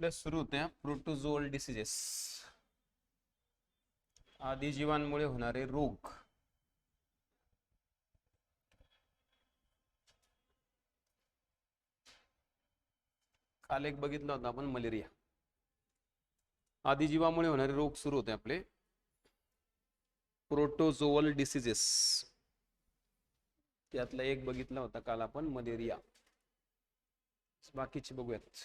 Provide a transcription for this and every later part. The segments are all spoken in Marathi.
आपल्या सुरू होत्या प्रोटोझोअल डिसीजेस, आदिजीवांमुळे होणारे रोग. काल एक बघितलं होतं आपण, मलेरिया. आदिजीवामुळे होणारे रोग सुरू होते आपले प्रोटोझोअल डिसीजेस. त्यातला एक बघितला होता काल आपण, मलेरिया. बाकीचे बघूयात.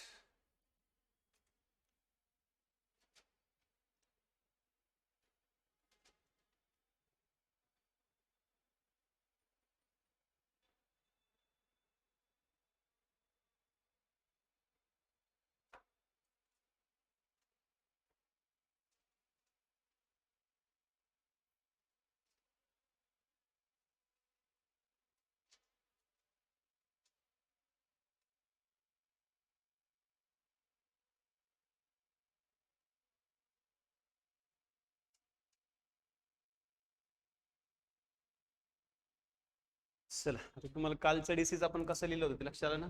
चला, आता तुम्हाला कालचा डिसीज आपण कसं लिहिलं होतं ते लक्षात आलं ना?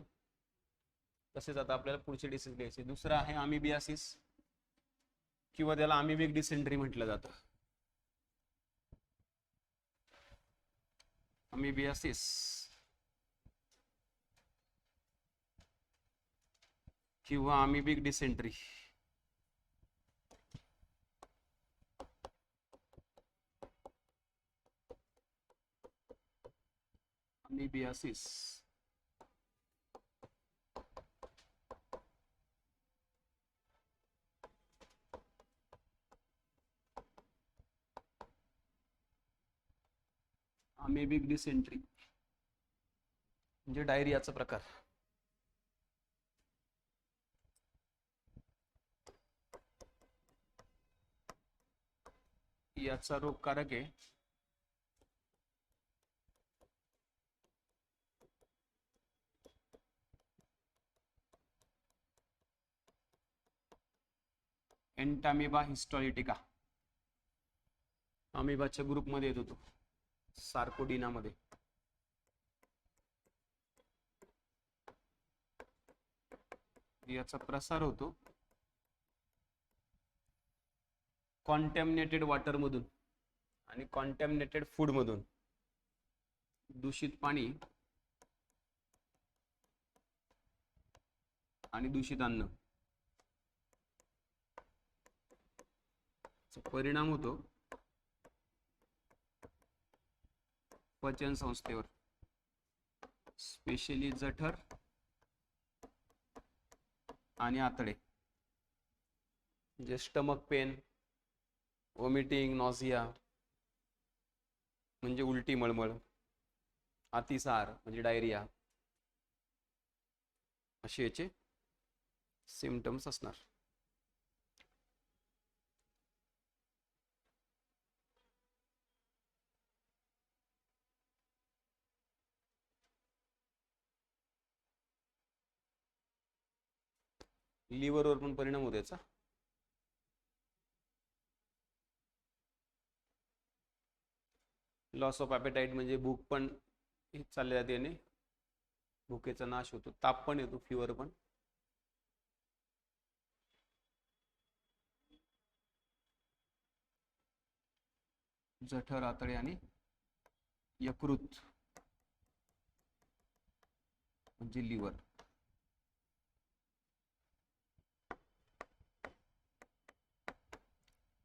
तसेच आता आपल्याला पुढचे डिसीज लिहायचे. दुसरा आहे अमिबियासिस, किंवा त्याला अमिबिक डिसेंट्री म्हटलं जातं. अमिबियासिस किंवा अमिबिक डिसेंट्री. अमिबियासिस अमेबिक डिसेंट्री म्हणजे डायरियाचा प्रकार. याचा रोगकारक आहे एंटामिबा हिस्टोलिटिका. अमिबाच्या ग्रुपमध्ये येतो तो, सार्कोडिनामध्ये. याचा प्रसार होतो कॉन्टॅमिनेटेड वॉटर मधून आणि कॉन्टॅमिनेटेड फूड मधून. दूषित पाणी आणि दूषित अन्न, परिणाम होतो पचन संस्थेवर, स्पेशली जठर आणि आतडे. म्हणजे स्टमक पेन, वॉमिटिंग, नॉझिया म्हणजे उलटी मळमळ, अतिसार म्हणजे डायरिया, असे याचे सिम्पटम्स असणार. लिव्हरवर पण परिणाम होतो याचा. लॉस ऑफ ॲपेटाईट म्हणजे भूक पण चालल्या जाते याने, भुकेचा नाश होतो. ताप पण येतो, फिवर पण. जठर, आतडे आणि यकृत म्हणजे लिव्हर.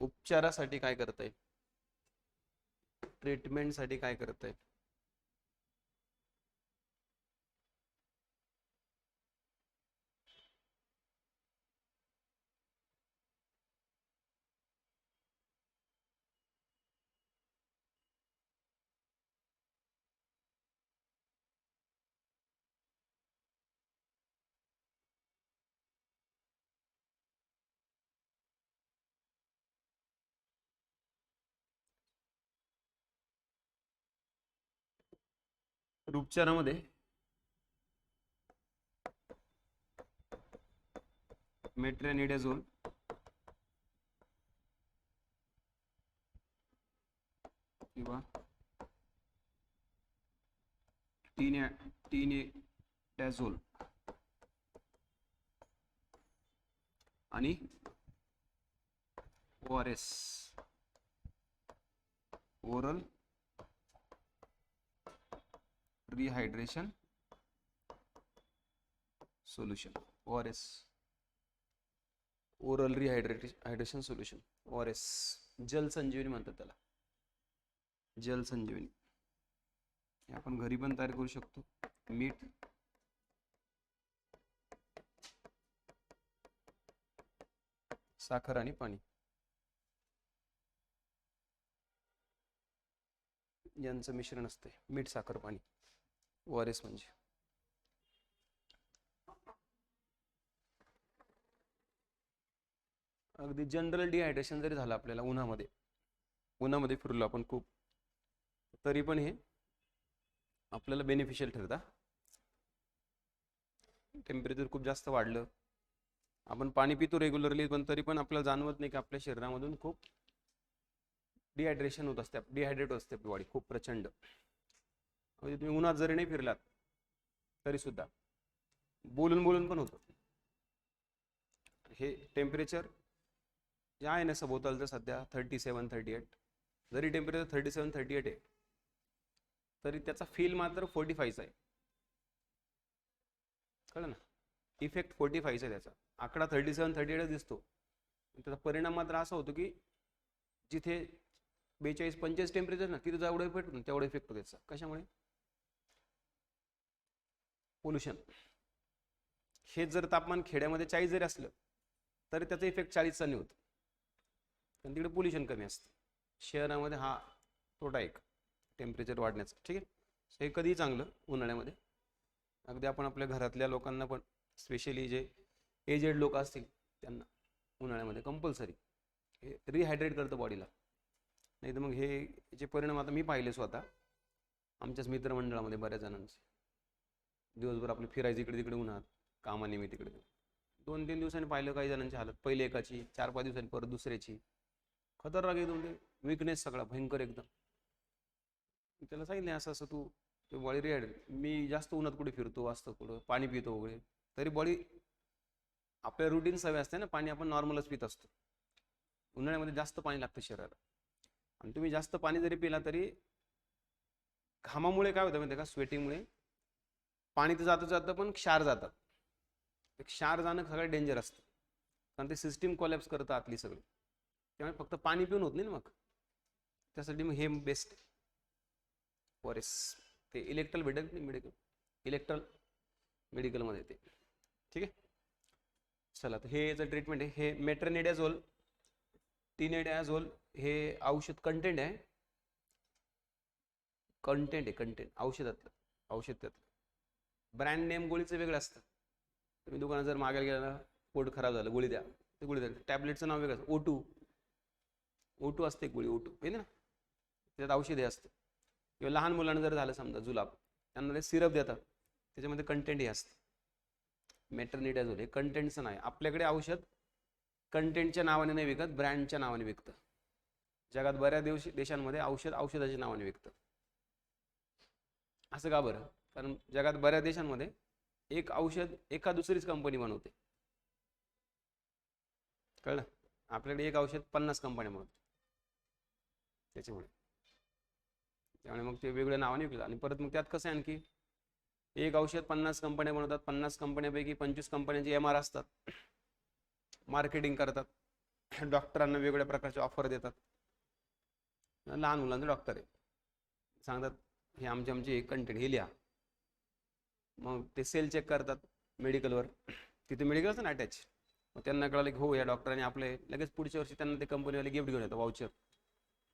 उपचारासाठी काय करता येईल, ट्रीटमेंटसाठी काय करता येईल? उपचारामध्ये मेट्रोनिडाझोल किंवा टिनिडाझोल आणि ORS, oral rehydration solution, ORS, oral rehydration solution, ORS. जल संजीवनी म्हणतात त्याला, जल संजीवनी. हे आपण घरी पण तयार करू शकतो. मीठ, साखर आणि पाणी यांचं मिश्रण असते. मीठ, साखर, पाणी, ORS म्हणजे. अगदी जनरल डिहायड्रेशन जरी झालं आपल्याला उन्हामध्ये फिरलो आपण खूप, तरी पण हे आपल्याला बेनिफिशियल ठरतं. टेम्परेचर खूप जास्त वाढलं, आपण पाणी पितो रेग्युलरली, पण तरी पण आपल्याला जाणवत नाही की आपल्या शरीरामधून खूप डिहायड्रेशन होत असते, डिहायड्रेट असते आपली बॉडी खूप प्रचंड. म्हणजे तुम्ही उन्हात जरी नाही फिरलात तरी सुद्धा बोलून बोलून पण होतं. हे टेम्परेचर जे आहे ना सभोवतालचं सध्या 37-38, जरी टेम्परेचर 37-38 आहे तरी त्याचा फील मात्र 45 आहे. कळलं ना, इफेक्ट 45 आहे त्याचा. आकडा 37-38 दिसतो, त्याचा परिणाम मात्र असा होतो की जिथे 42-45 टेम्परेचर ना तिथे जेवढा इफेक्ट होतो तेवढा इफेक्ट होतो त्याचा. कशामुळे? पोल्युशन. हे जर तापमान खेड्यामध्ये 40 जरी असलं तरी त्याचा इफेक्ट 40चा नाही होत, कारण तिकडे पोल्युशन कमी असतं. शहरामध्ये हा तोटा एक टेम्परेचर वाढण्याचा. ठीक आहे, हे कधीही चांगलं उन्हाळ्यामध्ये. अगदी आपण आपल्या घरातल्या लोकांना पण, स्पेशली जे एजेड लोक असतील त्यांना उन्हाळ्यामध्ये कंपल्सरी हे रिहायड्रेट करतं बॉडीला. नाही तर मग हे जे परिणाम आता मी पाहिले स्वतः आमच्याच मित्रमंडळामध्ये बऱ्याच जणांचे, दिवसभर आपले फिरायचे इकडे तिकडे उन्हात कामानिमित्त तिकडे, 2-3 दिवसांनी पाहिलं काही जणांची हालत, पहिले एकाची, 4-5 दिवसांनी परत दुसऱ्याची, खतरनाक एकदम, ते विकनेस सगळा भयंकर एकदम. त्याला सांगितलं असं असं तू बॉडी रिहायड्रेट. मी जास्त उन्हात कुठे फिरतो, असतं कुठं पाणी पितो वगैरे, तरी बॉडी आपल्या रुटीन सवय असते ना, पाणी आपण नॉर्मलच पित असतो. उन्हाळ्यामध्ये जास्त पाणी लागतं शरीराला, आणि तुम्ही जास्त पाणी जरी पिला तरी घामामुळे काय होतं माहिती आहे का, स्वेटिंगमुळे पाणी तर जातं पण क्षार जातात. क्षार जाणं सगळ्यात डेंजर असतं, कारण ते सिस्टीम कोलॅप्स करतं आतली सगळी. त्यामुळे फक्त पाणी पिऊन होत नाही ना, मग त्यासाठी मग हे बेस्ट ORS. ते इलेक्ट्रल मेडिकलमध्ये ते. ठीक आहे, चला तर हे याचं ट्रीटमेंट आहे. हे मेट्रोनिडाझोल, टिनेडाझोल हे औषध कंटेंट आहे, कंटेंट औषधातलं, औषध त्यातलं. ब्रँड नेम गोळीचं वेगळं असतं. तुम्ही दुकानात जर मागायला गेला, पोट खराब झालं, गोळी द्या, ते गोळी द्या. टॅबलेटचं नाव वेगळं असतं, O2 असते गोळी, O2 आहे ना, त्याच्यात औषधे असते. किंवा लहान मुलांना जर झालं समजा जुलाब, त्यांना ते सिरप देतात, त्याच्यामध्ये कंटेंट हे असतं. मेट्रोनिडाझोल हे कंटेंटचं नाही. आपल्याकडे औषध कंटेंटच्या नावाने नाही विकत, ब्रँडच्या नावाने विकतं. जगात बऱ्याच देशांमध्ये औषध औषधाच्या नावाने विकतं. असं का बरं? कारण जगात बऱ्याच देशांमध्ये एक औषध एका दुसरीच कंपनी बनवते. कळलं? आपल्याकडे एक औषध 50 कंपन्या बनवतात, त्यामुळे मग ते वेगळ्या नावाने विकतात. आणि परत मग त्यात कसं आहे, आणखी एक औषध 50 कंपन्या बनवतात, 50 कंपन्यापैकी 25 कंपन्यांचे MR असतात, मार्केटिंग करतात, डॉक्टरांना वेगवेगळ्या प्रकारचे ऑफर देतात. लहान मुलांचे डॉक्टर आहे, सांगतात हे आमचे कंटेंट हे लिहा. मग ते सेल चेक करतात मेडिकलवर, तिथे मेडिकल असतं ना अटॅच. मग त्यांना कळलं की हो या डॉक्टरांनी आपले, लगेच पुढच्या वर्षी त्यांना ते कंपनीवाले गिफ्ट घेऊन येतात, वाउचर.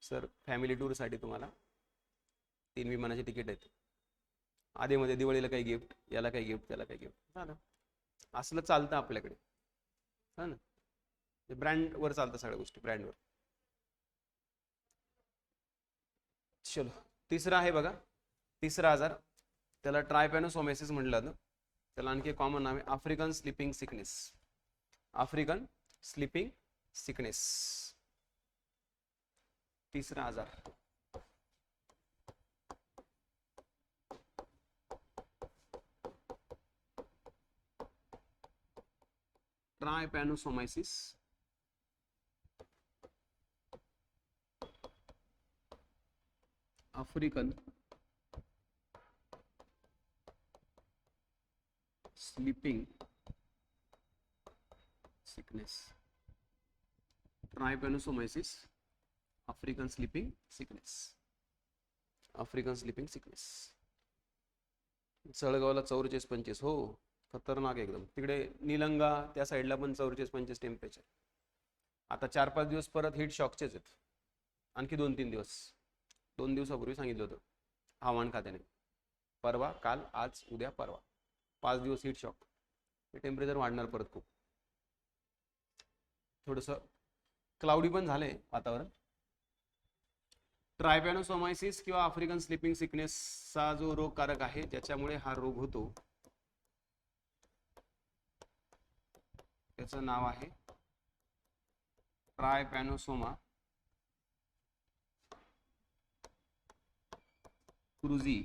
सर फॅमिली टूरसाठी तुम्हाला 3 विमानाचे तिकीट आहेत, आधीमध्ये दिवाळीला काही गिफ्ट, याला काही गिफ्ट, त्याला काही गिफ्ट. झालं, असलं चालतं आपल्याकडे, हा ना. ब्रँडवर चालतं सगळ्या गोष्टी, ब्रँडवर. चलो, तिसरा आहे बघा, तिसरा आजार, त्याला ट्रायपॅनोसोमायसिस म्हटलं जातं. त्याला आणखी कॉमन नाव आहे African sleeping sickness. African sleeping sickness, तिसरा आजार. Trypanosomiasis, African sleeping sickness, trypanosomiasis, African sleeping sickness, African sleeping sickness. जळगावला 44-45, हो खतरनाक एकदम. तिकडे निलंगा त्या साईडला पण 44-45 टेम्परेचर. आता 4-5 दिवस परत हीट शॉकचेच आहेत, आणखी 2-3 दिवस. 2 दिवसापूर्वी सांगितलं होतं हवामान खात्याने, परवा, काल, आज, उद्या, परवा 5 दिवस हीट शॉक. हे टेम्परेचर वाढणार परत खूप. थोडंसं क्लाउडी पण झालंय वातावरण. ट्रायपॅनोसोमायसिस किंवा आफ्रिकन स्लीपिंग सिकनेसचा जो रोगकारक आहे त्याच्यामुळे हा रोग होतो, त्याचं नाव आहे ट्रायपॅनोसोमा क्रुझी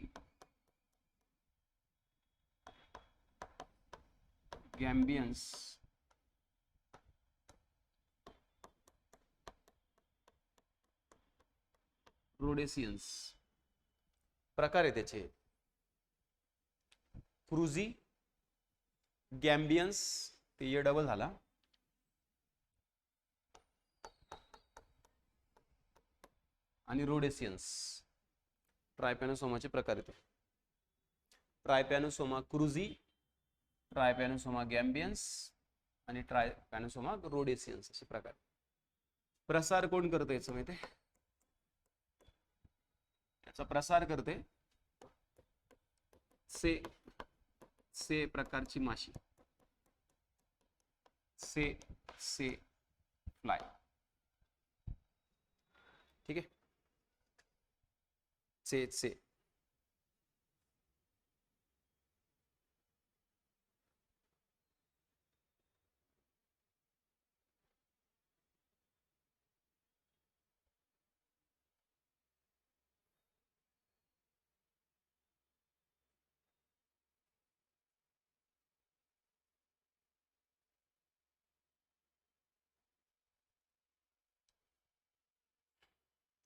गॅम्बियन्स रोडेसियन्स प्रकार आहे त्याचे. क्रुझी गॅम्बियन्स, ते ये डबल झाला, आणि रोडेसियन्स, ट्रायपॅनोसोमाचे प्रकार येते. ट्रायपॅनोसोमा क्रुझी, ट्रायपॅनोसोमा गॅम्बियन्स आणि ट्रायपॅनोसोमा रोडेसियन्स असे प्रकार. प्रसार कोण करते याचं माहिती आहे? याचा प्रसार करते से प्रकारची माशी, से फ्लाय. ठीक आहे, से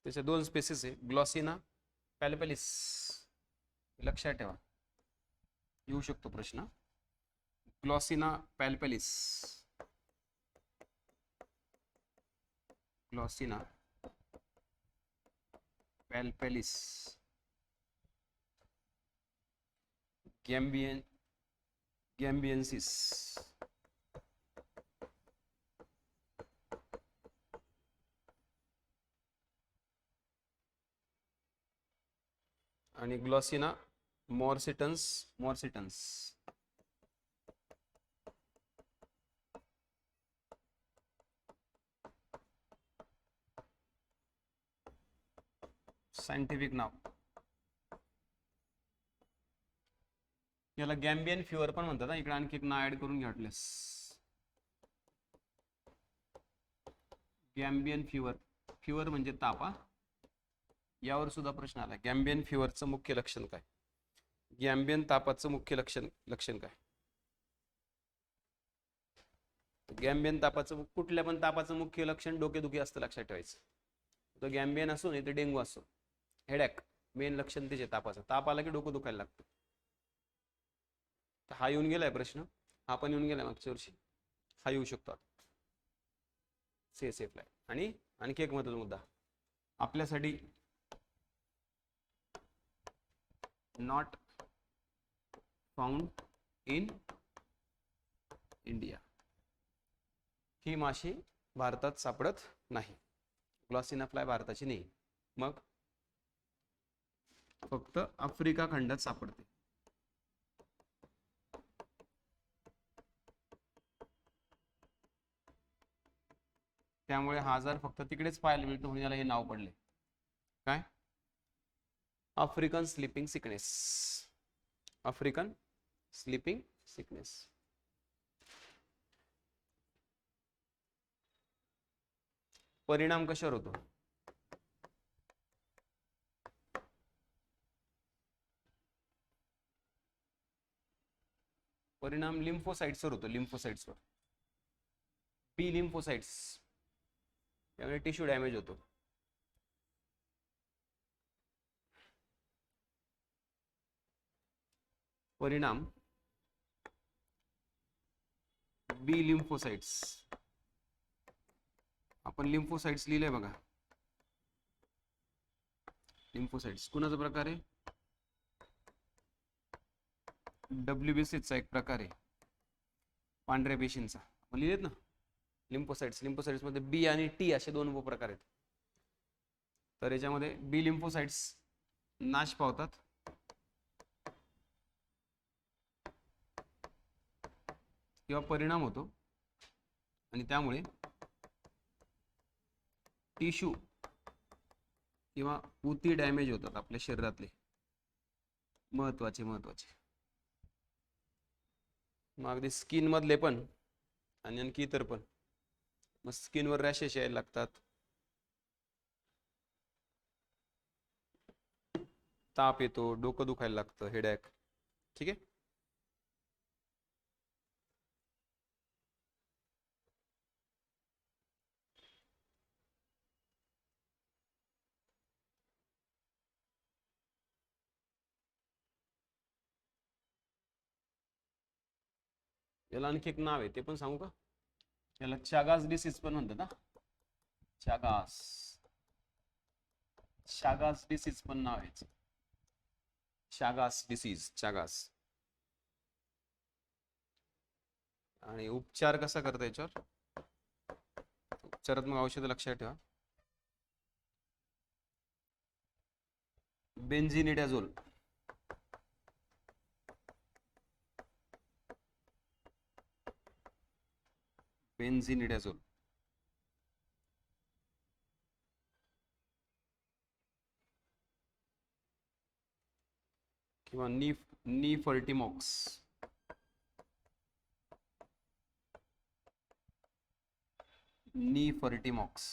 त्याच्या 2 स्पेसिस आहे, ग्लॉसिना पॅल्पेलिस. लक्षात ठेवा, येऊ शकतो प्रश्न. ग्लॉसिना पॅल्पेलिस, ग्लॉसिना पॅल्पेलिस, गॅम्बियन्सिस, आणि ग्लॉसिना मॉर्सिटन्स. सायंटिफिक नाव. याला गॅम्बियन फिवर पण म्हणतात. इकडे आणखी एक नाव ऍड करून घ्याटलेस, गॅम्बियन फिवर म्हणजे ताप. यावर सुद्धा प्रश्न आला. गॅम्बियन फिवरचं मुख्य लक्षण काय? गॅम्बियन तापाचं मुख्य लक्षण काय? गॅम्बियन तापाचं, कुठल्या पण तापाचं मुख्य लक्षण डोकेदुखी असतं, लक्षात ठेवायचं. तो गॅम्बियन असो नाही तर डेंगू असो, हेडॅक मेन लक्षण त्याचे तापाचं. ताप आला की डोकं दुखायला लागतं. हा येऊन गेलाय प्रश्न, हा पण येऊन गेलाय मागच्या वर्षी, हा येऊ शकतो. सेफ आहे. आणि आणखी एक महत्त्वाचा मुद्दा आपल्यासाठी, नॉट फाउंड इन इंडिया. ही माशी भारतात सापडत नाही. ग्लॉसिना फ्लाय भारताची नाही, मग फक्त आफ्रिका खंडात सापडते. त्यामुळे हा आजार फक्त तिकडेच पाहायला मिळतो, म्हणून याला हे नाव पडले. काय? African sleeping sickness. African sleeping sickness. परिणाम कशावर होतो? परिणाम लिम्फोसाइट्सवर होतो, लिम्फोसाइट्सवर. बी लिम्फोसाइट्स, त्यामुळे टिश्यू डॅमेज होतो. परिणाम बी लिम्फोसाइट्स. आपण लिम्फोसाइट्स लिहिले बघा. लिम्फोसाइट्स कुणाचा प्रकार आहे? WBCचा एक प्रकार आहे, पांढऱ्या पेशींचा. आपण लिहिलेत ना लिम्फोसाइट्स. लिम्फोसाइट्स मध्ये बी आणि टी असे दोन उपप्रकार आहेत. तर याच्यामध्ये बी लिम्फोसाइट्स नाश पावतात किंवा परिणाम होतो आणि त्यामुळे टिश्यू किंवा ऊती डॅमेज होतात आपल्या शरीरातले महत्वाचे. मग अगदी स्किन मधले पण आणि आणखी इतर पण. मग स्किनवर रॅशेस यायला लागतात, ताप येतो, डोकं दुखायला लागतं, हेडॅक. ठीक आहे. याला आणखी एक नाव आहे, ते पण सांगू का? याला चागास डिसीज पण म्हणतात ना. चागास डिसीज पण नाव आहे. Chagas disease, Chagas. आणि उपचार कसा करता याच्यावर? उपचारात मग औषध लक्षात ठेवा. बेंझिनिडाझोल, बेंझिनिडाझोल. किंवा नीफर्टिमॉक्स. नीफर्टिमॉक्स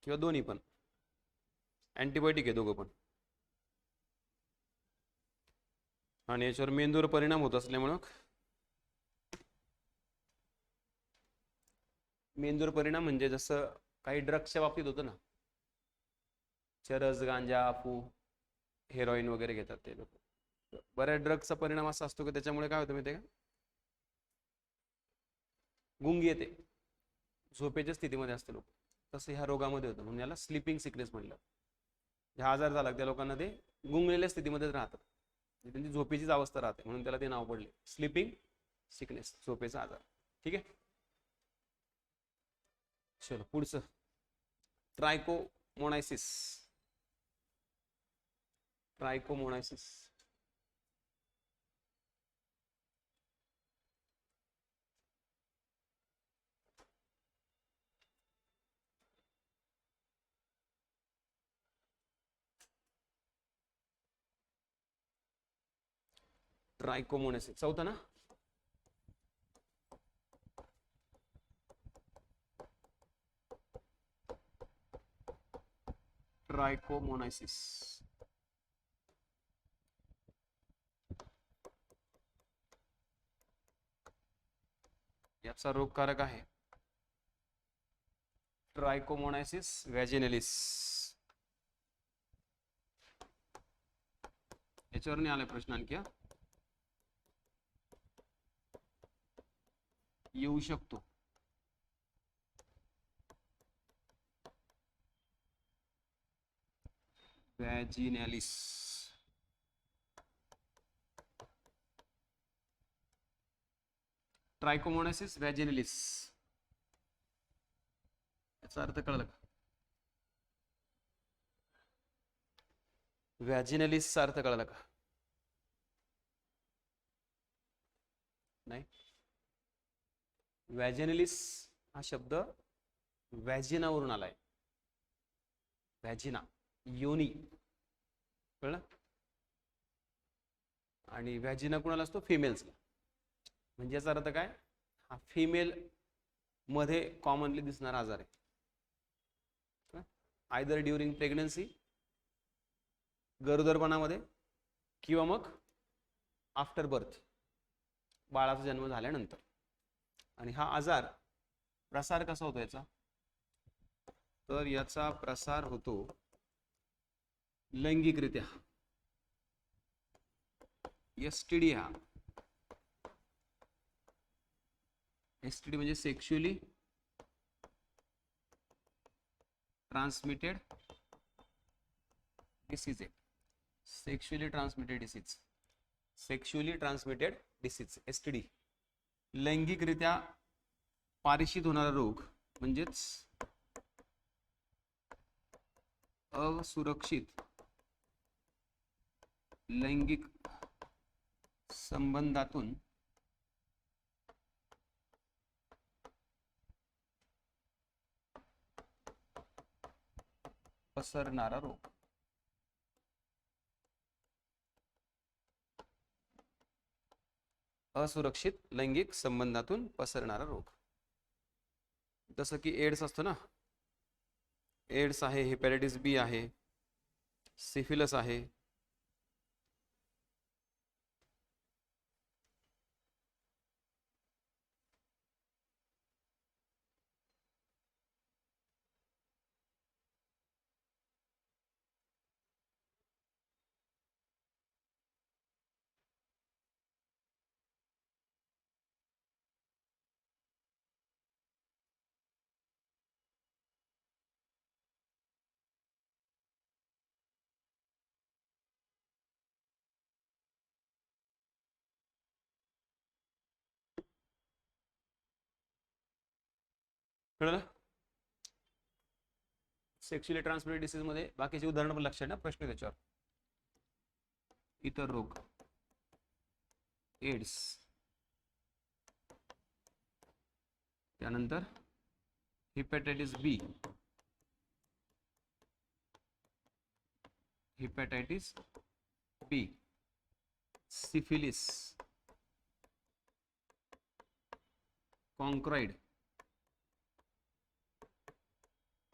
किंवा दोन्ही पण. अँटीबायोटिक आहे दोघं पण. आणि याच्यावर मेंदूवर परिणाम होत असल्यामुळं मेंदूवर परिणाम म्हणजे जसं काही ड्रग्सच्या बाबतीत होतं ना, चरस, गांजा, अफू, हेरोईन वगैरे घेतात ते लोक. बऱ्याच ड्रग्सचा परिणाम असा असतो की त्याच्यामुळे काय होतं माहिती आहे का? गुंगी येते, झोपेच्या स्थितीमध्ये असते लोक. तसं ह्या रोगामध्ये होतं, म्हणून याला स्लीपिंग सिकनेस म्हणलं. हा आजार झाला त्या लोकांना ते गुंगलेल्या स्थितीमध्येच राहतात, त्यांची झोपेचीच अवस्था राहते, म्हणून त्याला ते नाव पडले स्लीपिंग सिकनेस, झोपेचा आजार. ठीक आहे. चलो पुढचं, ट्रायकोमोनायसिस. ट्रायकोमोनायसिस ट्रायकोमोनायसिस चौथा ना. ट्रायकोमोनायसिस याचा रोगकारक आहे ट्रायकोमोनायसिस व्हॅजिनॅलिस. याच्यावर नाही आलाय प्रश्न आणखी. येऊ शकतो. व्हॅजिनॅलिस ट्रायकोमोनायसिस व्हॅजिनॅलिस याचा अर्थ कळला का? व्हॅजिनॅलिसचा अर्थ कळला का? नाही. व्हॅजिनॅलिस हा शब्द व्हॅजिनावरून आलाय. व्हॅजिना योनी, कळलं? आणि व्हॅजिना कुणाला असतो? फिमेल्सला. म्हणजे याचा अर्थ काय? हा फिमेल मध्ये कॉमनली दिसणारा आजार आहे. आयदर ड्युरिंग प्रेग्नन्सी, गरोदरपणामध्ये, किंवा मग आफ्टर बर्थ, बाळाचा जन्म झाल्यानंतर. आणि हा आजार प्रसार कसा होतो याचा, तर याचा प्रसार होतो लैंगिकरित्या. एसटीडी हा, एसटीडी म्हणजे सेक्शुअली ट्रान्समिटेड डिसीज आहे. Sexually transmitted disease, sexually transmitted disease STD. लैंगिकरित्या पारिषित होणारा रोग म्हणजेच असुरक्षित लैंगिक संबंधातून पसरणारा रोग. असुरक्षित लैंगिक संबंधातून पसरणारा रोग. जसं की एड्स असतो ना, एड्स आहे, हेपॅटायटिस बी आहे, सिफिलस आहे. कळलं? सेक्शुअली ट्रान्समिटेड डिसीज मध्ये बाकीचे उदाहरण पण लक्षात ना, प्रश्न त्याच्यावर. इतर रोग, एड्स, त्यानंतर hepatitis B, hepatitis B, syphilis, chancroid,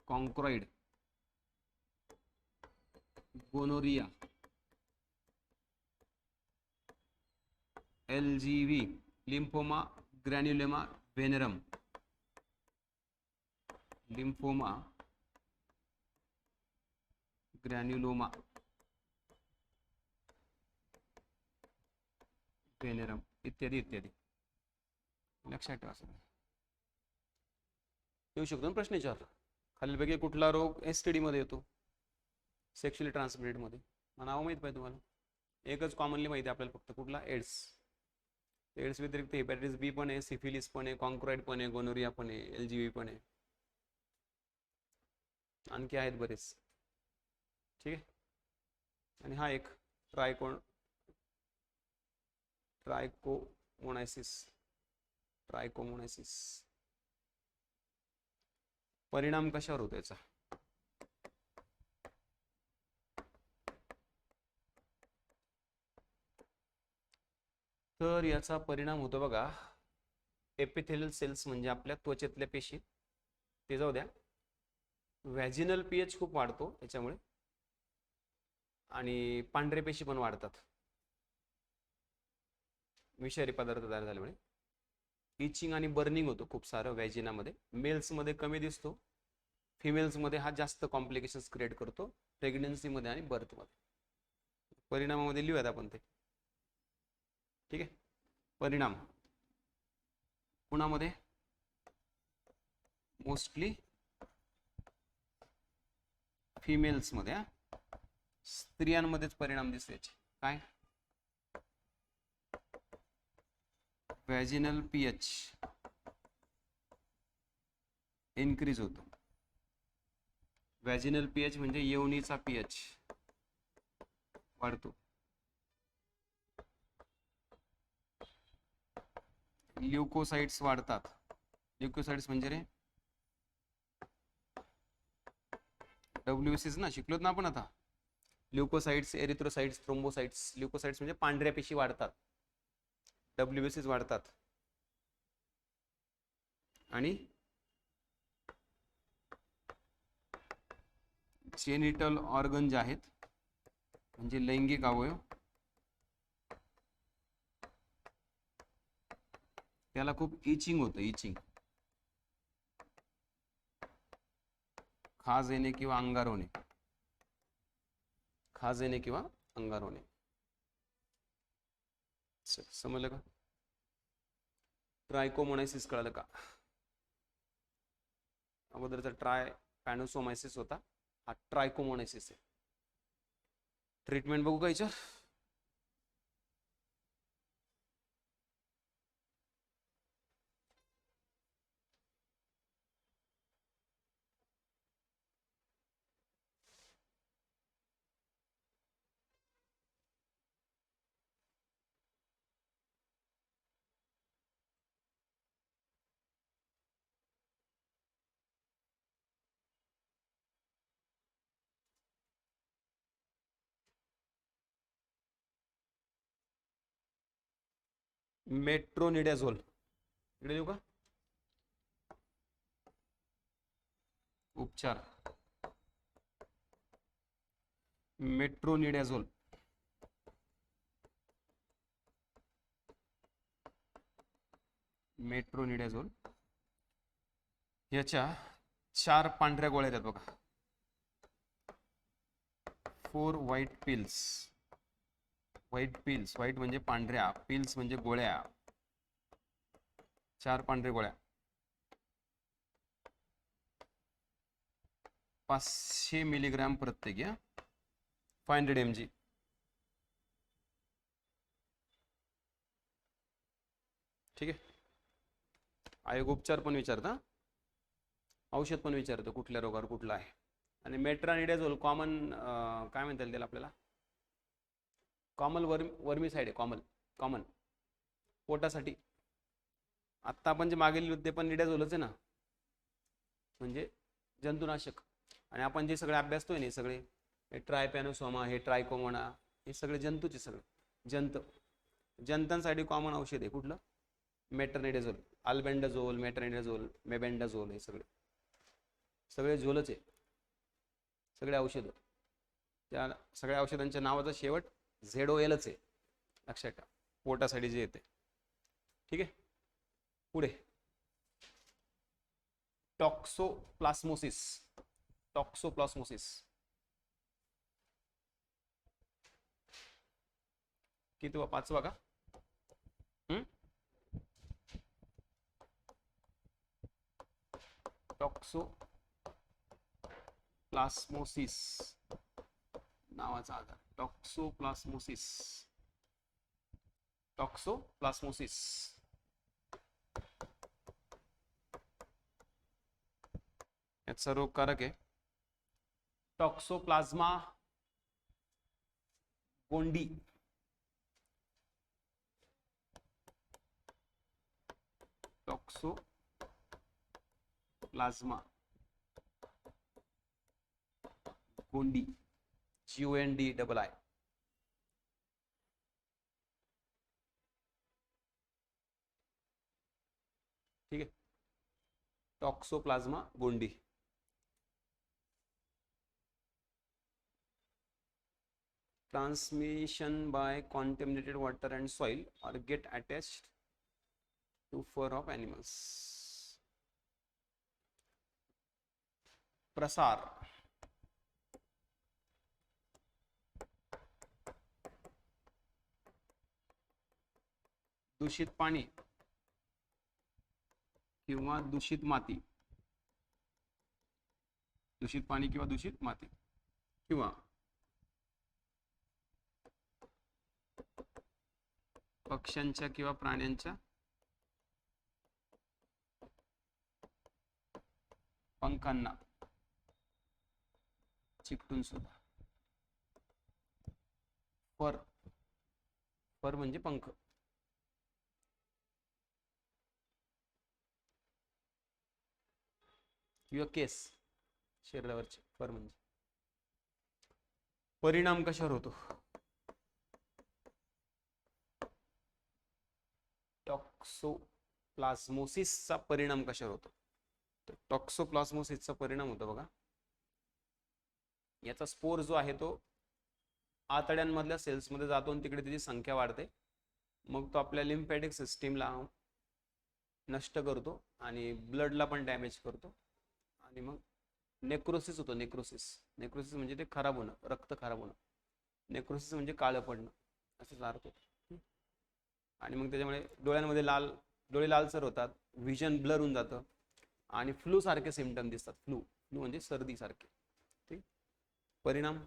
chancroid, gonorrhoea, LGV, lymphoma granuloma venereum, lymphoma granuloma venereum इत्यादी इत्यादी. लक्षात ठेवा. येऊ शकतो ना प्रश्न याच्यावर. खालीलपैकी कुठला रोग एसटीडी मध्ये येतो, सेक्शुअली ट्रान्समिटेड मध्ये? नाव माहित पाहिजे तुम्हाला, एकच कॉमनली माहिती आहे आपल्याला फक्त, कुठला? एड्स. एड्स व्यतिरिक्त हेपॅटायटिस बी पण आहे, सिफिलिस पण आहे, कॉन्क्राइड पण आहे, गोनोरिया पण आहे, एलजीवी पण आहे, आणखी आहेत बरेच. ठीक आहे. आणि हा एक ट्रायकोमोनायसिस, ट्रायकोमोनायसिस. परिणाम कशावर होतो याचा? तर याचा परिणाम होतो बघा, एपिथेलियल सेल्स म्हणजे आपल्या त्वचेतल्या पेशी, ते जाऊ द्या. व्हॅजिनल पीएच खूप वाढतो याच्यामुळे, आणि पांढरे पेशी पण वाढतात विषारी पदार्थ तयार झाल्यामुळे. इचिंग आणि बर्निंग होतो खूप सारं व्हॅजिनामध्ये. मेल्समध्ये कमी दिसतो, फिमेल्समध्ये हा जास्त कॉम्प्लिकेशन्स क्रिएट करतो प्रेग्नन्सीमध्ये आणि बर्थमध्ये. परिणामामध्ये लिहूयात आपण ते. ठीक आहे. परिणाम कुणामध्ये? मोस्टली फिमेल्समध्ये. स्त्रियांमध्येच परिणाम दिसायचे. काय? व्हॅजिनल पीएच इन्क्रीज होतो. व्हॅजिनल पीएच म्हणजे योनीचा पीएच वाढतो. ल्युकोसाइट्स वाढतात. ल्युकोसाइट्स म्हणजे रे WBCs ना, शिकलोत ना आपण आता. Leucocytes, erythrocytes, thrombocytes. ल्युकोसाइट्स म्हणजे पांढऱ्या पेशी वाढतात, WBCs वाढतात. आणि जेनिटल ऑर्गन जे आहेत म्हणजे लैंगिक अवयव, त्याला खूप इचिंग होतं, इचिंग, खाज येणे किंवा अंगार होणे, खाज येणे किंवा अंगार होणे. समजलं का? ट्रायकोमोनायसिस कळलं का? अगोदरचा ट्राय पॅनोसोमायसिस होता, हा ट्रायकोमोनायसिस आहे. ट्रीटमेंट बघू का याच्यावर? मेट्रोनिडाझोल इकडे देऊ का? उपचार मेट्रोनिडाझोल. मेट्रोनिडाझोल याच्या 4 पांढऱ्या गोळ्या आहेत बघा. 4 white pills. White pills, white म्हणजे पांढऱ्या, पिल्स म्हणजे गोळ्या. 4 पांढऱ्या गोळ्या, 500 मिलीग्राम प्रत्येक. या 500 mg. ठीक आहे. आयोग उपचार पण विचारता, औषध पण विचारतं कुठल्या रोगावर कुठलं आहे. आणि मेट्रोनिडाझोल कॉमन काय म्हणता येईल त्याला आपल्याला? कॉमन वर्मीसाइड आहे. कॉमन पोटासाठी. आत्ता आपण जे मागेल ते पण निडाझोलच आहे ना, म्हणजे जंतुनाशक. आणि आपण जे सगळे अभ्यासतोय ना, सगळे हे ट्रायपॅनोसोमा, हे ट्रायकोमोना, हे सगळे जंतूचे, सगळे जंतांसाठी कॉमन औषध आहे कुठलं? मेट्रोनिडाझोल. अल्बेंडाझोल, मेट्रोनिडाझोल, मेबेंडाझोल, हे सगळे झोलच आहे. सगळे औषधं, त्या सगळ्या औषधांच्या नावाचा शेवट ZOLच आहे, लक्षात ठेवा, पोटासाठी जे येते. ठीक आहे. पुढे टॉक्सोप्लास्मोसिस. टॉक्सोप्लास्मोसिस किती वा? 5वा का? टॉक्सोप्लास्मोसिस नावाचा आजार. टॉक्सोप्लास्मोसिस याचा रोगकारक आहे टॉक्सोप्लाझ्मा गोंडी. टॉक्सोप्लाझ्मा गोंडी, GONDII. ठीक आहे. टॉक्सोप्लाझ्मा Gondi. Transmission by contaminated water and soil or get attached to fur of animals. प्रसार दूषित पाणी किंवा दूषित माती. दूषित पाणी किंवा दूषित माती किंवा पक्ष्यांच्या किंवा प्राण्यांच्या पंखांना चिकटून सुद्धा. फर म्हणजे पंख. किंवा केस शरीरावरचे. फर म्हणजे. परिणाम कशावर होतो? टॉक्सोप्लाझ्मोसिसचा परिणाम कशावर होतो? तर टॉक्सोप्लाझ्मोसिसचा परिणाम होतो बघा, याचा स्पोर जो आहे तो आतड्यांमधल्या सेल्समध्ये जातो आणि तिकडे त्याची संख्या वाढते. मग तो आपल्या लिम्फॅटिक सिस्टीमला नष्ट करतो आणि ब्लडला पण डॅमेज करतो आणि मग नेक्रोसिस होतो. नेक्रोसिस म्हणजे ते खराब होणं, रक्त खराब होणं. नेक्रोसिस म्हणजे काळं पडणं असा अर्थ होतो. आणि मग त्याच्यामुळे डोळ्यांमध्ये डोळे लालसर होतात, व्हिजन ब्लर होऊन जातं आणि फ्लू सारखे सिम्पटम दिसतात. फ्लू म्हणजे सर्दी सारखे. ठीक. परिणाम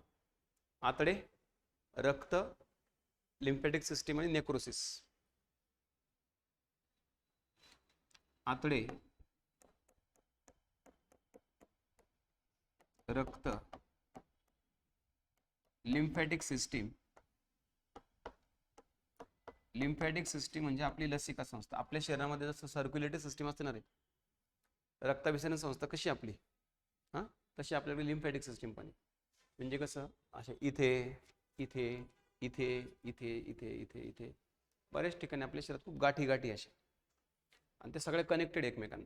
आतडे, रक्त, लिम्फॅटिक सिस्टीम आणि नेक्रोसिस. आतडे, रक्त, लिम्फॅटिक सिस्टीम. लिम्फॅटिक सिस्टीम म्हणजे आपली लसिका संस्था. आपल्या शरीरामध्ये जसं सर्क्युलेटरी सिस्टीम असते ना रे, रक्ताभिसरण संस्था कशी आपली, हां, तशी आपल्याकडे लिम्फॅटिक सिस्टीम पण आहे. म्हणजे कसं, असे इथे इथे इथे इथे इथे इथे इथे बऱ्याच ठिकाणी आपल्या शरीरात खूप गाठी गाठी अशा, आणि ते सगळे कनेक्टेड एकमेकांना.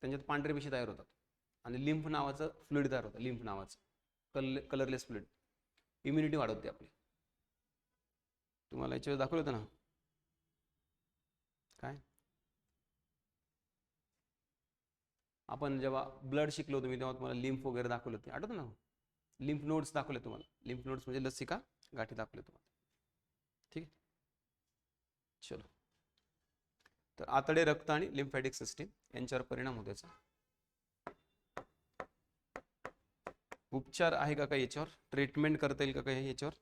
त्यांच्यात पांढरे पेशी तयार होतात आणि लिम्फ नावाचं फ्लुइड तयार होतं. लिम्फ नावाचं कलरलेस फ्लुइड. इम्युनिटी वाढवते आपली. तुम्हाला याच्यावर दाखवलं होतं ना काय, आपण जेव्हा ब्लड शिकलो होतो मी तेव्हा तुम्हाला लिम्फ वगैरे दाखवलं होते, आठवतं ना. लिम्फ नोड्स दाखवले तुम्हाला. लिम्फ नोड्स म्हणजे लसिका गाठी दाखवले तुम्हाला. ठीक आहे, चलो. तर आतडे, रक्त आणि लिम्फॅटिक सिस्टीम यांच्यावर परिणाम होतो याचा. उपचार आहे का काही याच्यावर, ट्रीटमेंट करता येईल का काही याच्यावर,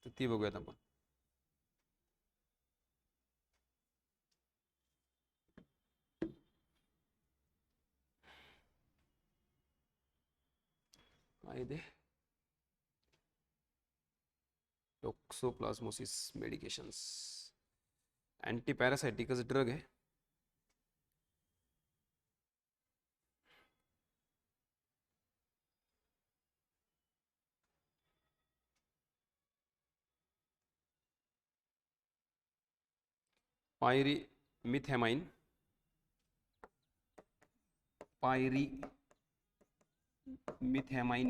तर ती बघूयात आपण. आहे टॉक्सोप्लाझ्मोसिस मेडिकेशन्स. अँटीपॅरासायटिकच ड्रग आहे. पायरीमिथॅमाइन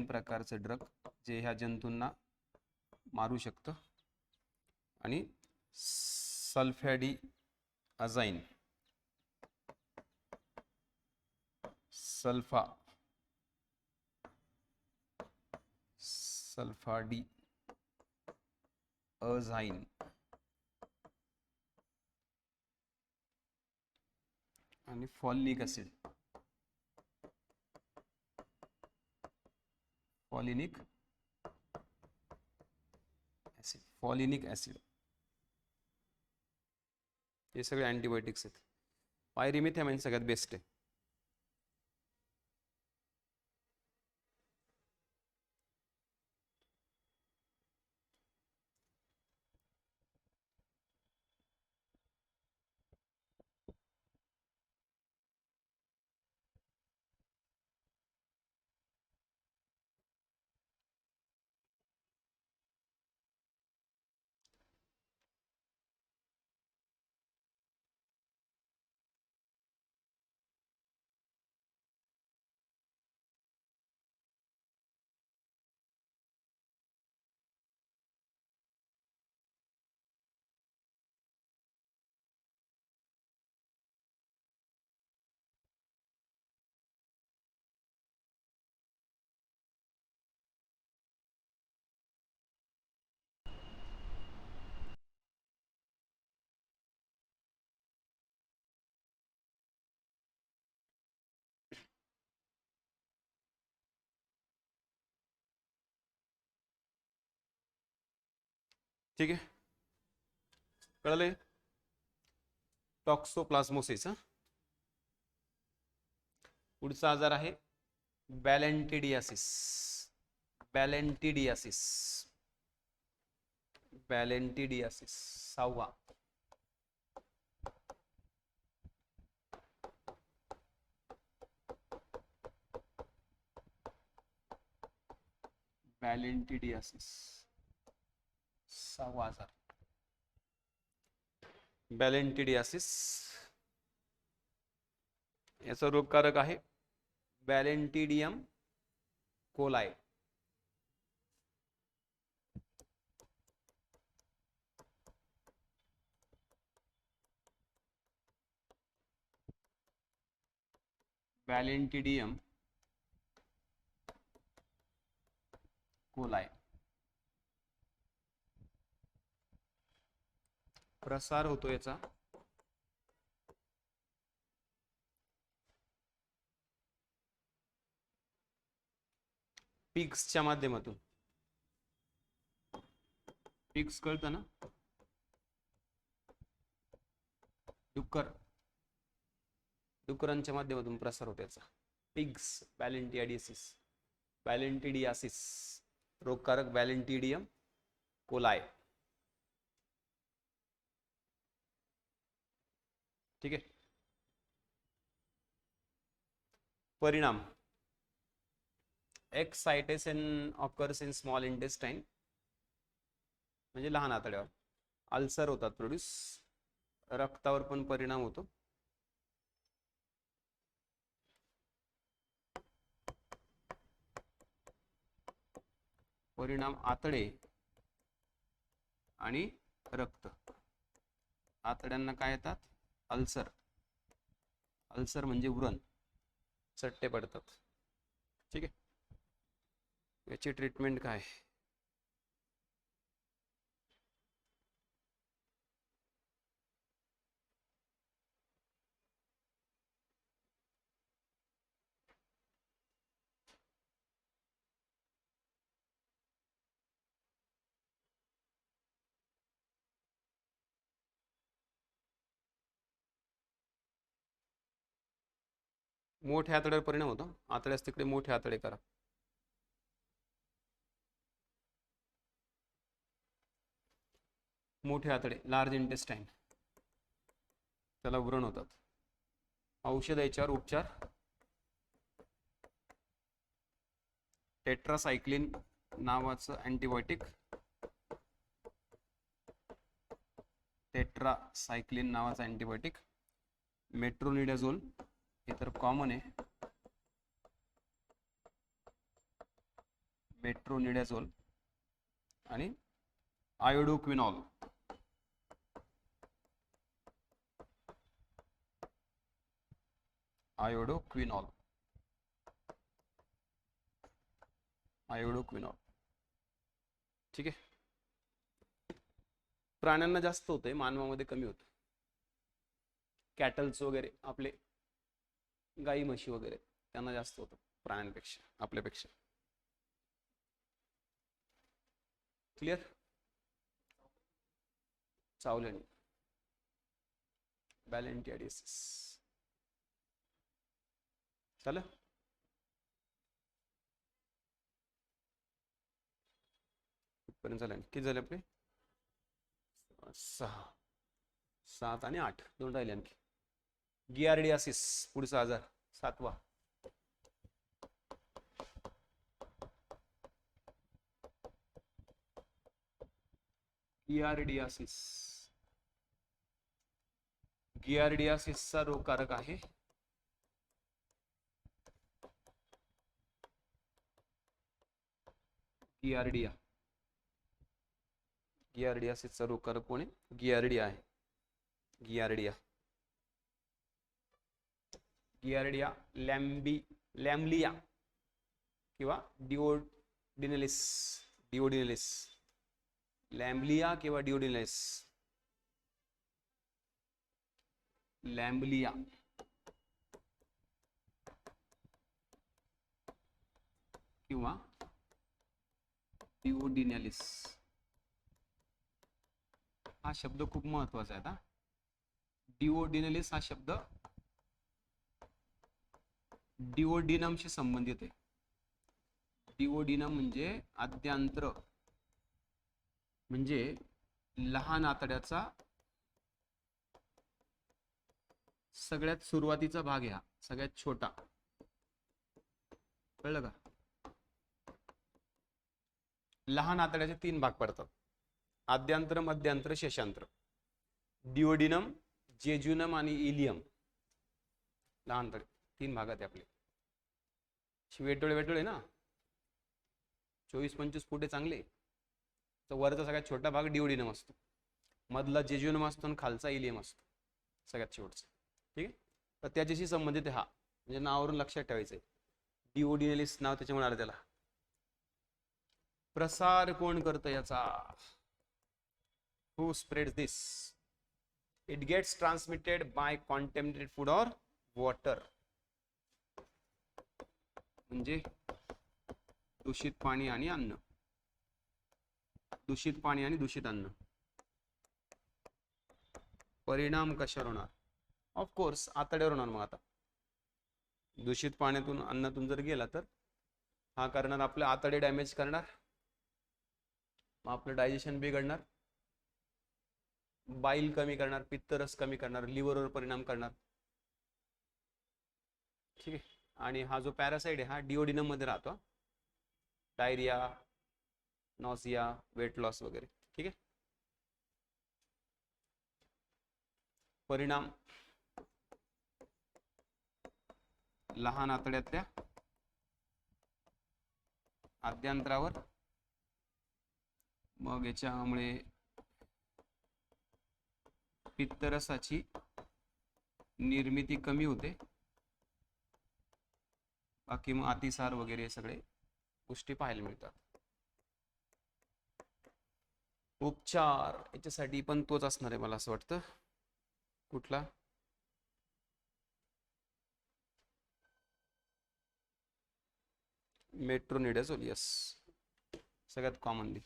प्रकारचं ड्रग जे ह्या जंतूंना मारू शकतं. आणि सल्फॅडिअझाइन, सल्फाडिअझाइन आणि फॉलिक ऍसिड, फॉलिनिक ऍसिड, हे सगळे अँटीबायोटिक्स आहेत. पायरीमिथॅमाइन सगळ्यात बेस्ट आहे. ठीक आहे, कळले. टॉक्सोप्लाझ्मोसिस. पुढचा आजार आहे बॅलेंटिडियासिस. बॅलेंटिडियासिस 6वा. बॅलेंटिडियासिस 6वा आजार. बॅलेंटिडियासिस याचा रोगकारक आहे बॅलेंटिडियम कोलाय. व्हॅलेंटिडियम कोलाय. प्रसार होतो याचा पिग्सच्या माध्यमातून. पिग्स कळतं ना, डुकरांच्या माध्यमातून प्रसार होतो याचा. Pigs, व्हॅलेंटिडियासिस रोगकारक व्हॅलेंटिडियम coli. ठीक आहे. परिणाम, excitation occurs in small intestine म्हणजे लहान आतड्यावर. अल्सर होतात प्रोड्यूस. रक्तावर पण परिणाम होतो. परिणाम आतडे आणि रक्त. आतड्यांना काय येतात? अल्सर. अल्सर म्हणजे व्रण, चट्टे पडतात. ठीक आहे. याची ट्रीटमेंट काय? मोठ्या आतड्यावर परिणाम होतो. आतड्यास तिकडे मोठे आतडे करा. मोठे आतडे, लार्ज इंटेस्टाइन, त्याला व्रण होतात. औषध याच्यावर उपचार, टेट्रासायक्लिन नावाचं अँटीबायोटिक. टेट्रासायक्लिन नावाचं अँटीबायोटिक. मेट्रोनिडाझोल हे तर कॉमन आहे. मेट्रोनिडाझोल आणि आयोडोक्विनॉल. आयोडोक्विनॉल. ठीक आहे. प्राण्यांना जास्त होतंय, मानवामध्ये कमी होतं. कॅटल्स वगैरे, आपले गाई म्हशी वगैरे, त्यांना जास्त होतं प्राण्यांपेक्षा, आपल्यापेक्षा. क्लिअर? चावल्याने व्हॅलेंटिडियासिस. चला, पर्यंत झालं. किती झाले आपले? 6, 7 आणि 8, 2 राहिले आणखी. गियार्डियासिस पुढचा आजार, 7वा. गियार्डियासिस. गियार्डियासिसचा रोगकारक आहे गियार्डिया. गियार्डियासिसचा रोगकारक कोण आहे? गियार्डिया आहे. गियार्डिया. गियार्डिया लॅम्बलिया किंवा डिओडिनलिस. डिओडिनलिस, लॅम्बलिया किंवा डिओडिनलिस. लॅम्बलिया किंवा डिओडिनलिस. हा शब्द खूप महत्वाचा आहे. आता डिओडिनलिस हा शब्द डिओडिनमशी संबंधित आहे. डिओडिनम म्हणजे आद्यांत्र, म्हणजे लहान आतड्याचा सगळ्यात सुरुवातीचा भाग आहे. हा सगळ्यात छोटा. कळलं का? लहान आतड्याचे 3 भाग पडतात: आद्यांत्र, मध्यांत्र, शेषांत्र. डिओडिनम, जेजुनम आणि इलियम. लहान आतडे 3 भागात आहे आपले. वेटोळे ना, 24-25 फुटे चांगले. तर वरचा सगळ्यात छोटा भाग डिओडिनम असतो, मधला जेजुनम असतो आणि खालचा इलियम असतो, सगळ्यात शेवटचा. ठीक आहे. तर त्याच्याशी संबंधित हा म्हणजे नावावरून लक्षात ठेवायचंय. डिओडिनलिस नाव त्याच्यामुळे आलं त्याला. प्रसार कोण करतं याचा? Who spreads this? It gets transmitted by contaminated food or water. म्हणजे दूषित पाणी आणि अन्न. दूषित पाणी आणि दूषित अन्न. परिणाम कशावर होणार? ऑफकोर्स आतड्यावर होणार. मग आता दूषित पाण्यातून अन्नातून जर गेला तर हा करणार आपले आतडे डॅमेज करणार, मग आपलं डायजेशन बिघडणार, बाईल कमी करणार, पित्तरस कमी करणार, लिव्हरवर परिणाम करणार. ठीक आहे. आणि हा जो पॅरासाइट आहे हा डिओडिनम मध्ये राहतो. डायरिया, नॉसिया, वेट लॉस वगैरे. ठीक आहे. परिणाम लहान आतड्यातल्या आद्यांत्रावर. मग याच्यामुळे पित्तरसाची निर्मिती कमी होते. बाकी मग अतिसार वगैरे सगळे गोष्टी पाहायला मिळतात. उपचार याच्यासाठी पण तोच असणार आहे मला असं वाटतं. कुठला? मेट्रोनिडाझोल. यस, सगळ्यात कॉमनली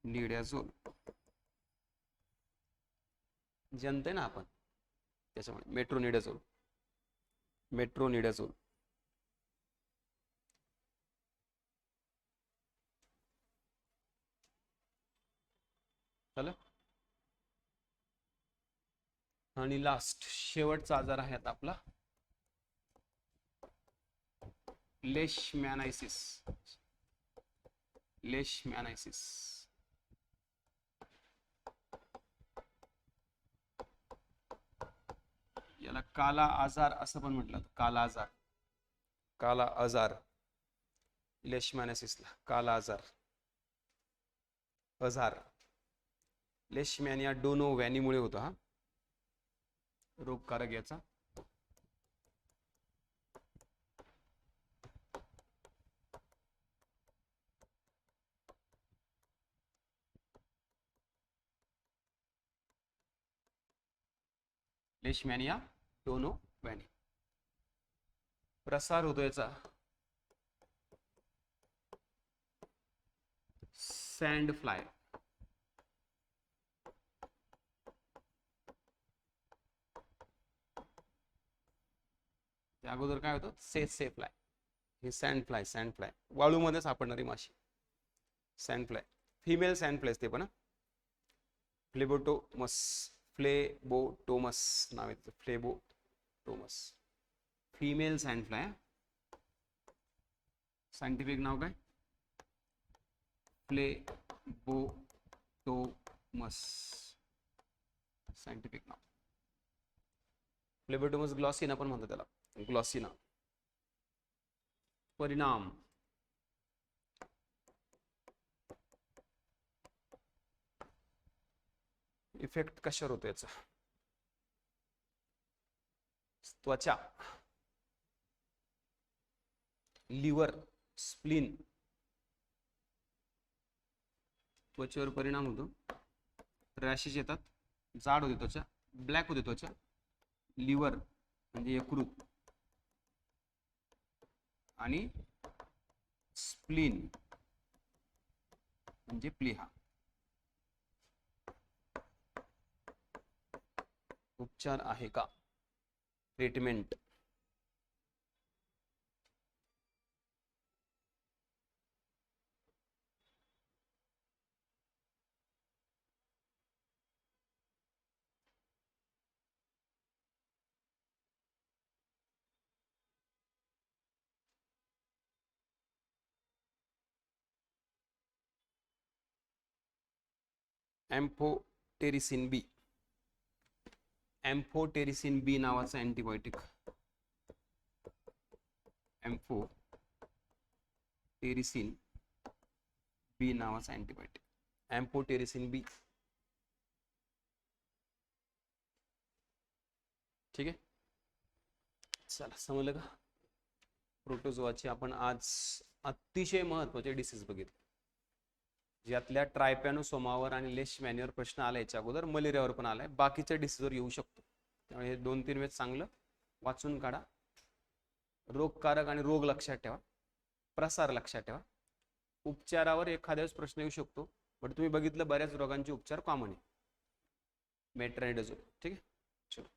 मेट्रोनिडाझोल जनते ना आपण, त्याच्यामुळे मेट्रोनिडाझोल. मेट्रोनिडाझोल. झालं. आणि लास्ट शेवटचा आजार आहे आता आपला लेशमॅनायसिस. लेशमॅनायसिस. याला काला आजार असं पण म्हटलं. काला आजार. काला आजार. लेशमॅनायसिसला काला आजार. आजार लेशमॅनिया डोनोव्हॅनीमुळे होतो हा रोगकारक याचा. लेशमॅनिया डोनोव्हॅनी. प्रसार होतो याचा सँड फ्लाय. त्या अगोदर काय होतं? सेसे फ्लाय. हे सँड फ्लाय. सँड फ्लाय वाळूमध्ये सापडणारी माशी. Sand fly. Female sand fly ते पण. फ्लेबोटोमस. फ्लेबोटोमस नाव येतं. Phlebotomus. Female sand fly. Scientific नाव काय? फ्लेबोटोमस. सायंटिफिक नाव फ्लेबोटोमस ग्लॉसिना पण म्हणतात त्याला. ग्लॉसिना. परिणाम इफेक्ट कशावर होतो याचा? त्वचा, लिव्हर, स्प्लीन. त्वचेवर परिणाम होतो. रॅशेस येतात, जाड होते त्वचा, ब्लॅक होते त्वचा. लिव्हर म्हणजे यकृत आणि स्प्लीन म्हणजे प्लीहा. उपचार आहे का? ट्रीटमेंट. एम्फोटेरिसिन बी. एम्फोटेरिसिन बी नावाचा अँटीबायोटिक. एम्फोटेरिसिन बी नावाचा अँटीबायोटिक. एम्फोटेरिसिन बी. ठीक आहे, चला समजलं का. प्रोटोझोआचे आपण आज अतिशय महत्त्वाचे डिसीज बघितले, ज्यातल्या ट्रायपॅनोसोमावर आणि लेशमॅनियावर प्रश्न आला, याच्या अगोदर मलेरियावर पण आलाय, बाकीच्या डिसीजवर येऊ शकतो. त्यामुळे हे 2-3 वेळेस चांगलं वाचून काढा. रोगकारक आणि रोग लक्षात ठेवा, प्रसार लक्षात ठेवा. उपचारावर एखाद्या वेळेस प्रश्न येऊ शकतो, पण तुम्ही बघितलं बऱ्याच रोगांचे उपचार कॉमन आहे. मेट्रायडोजोल. ठीक आहे, चलो.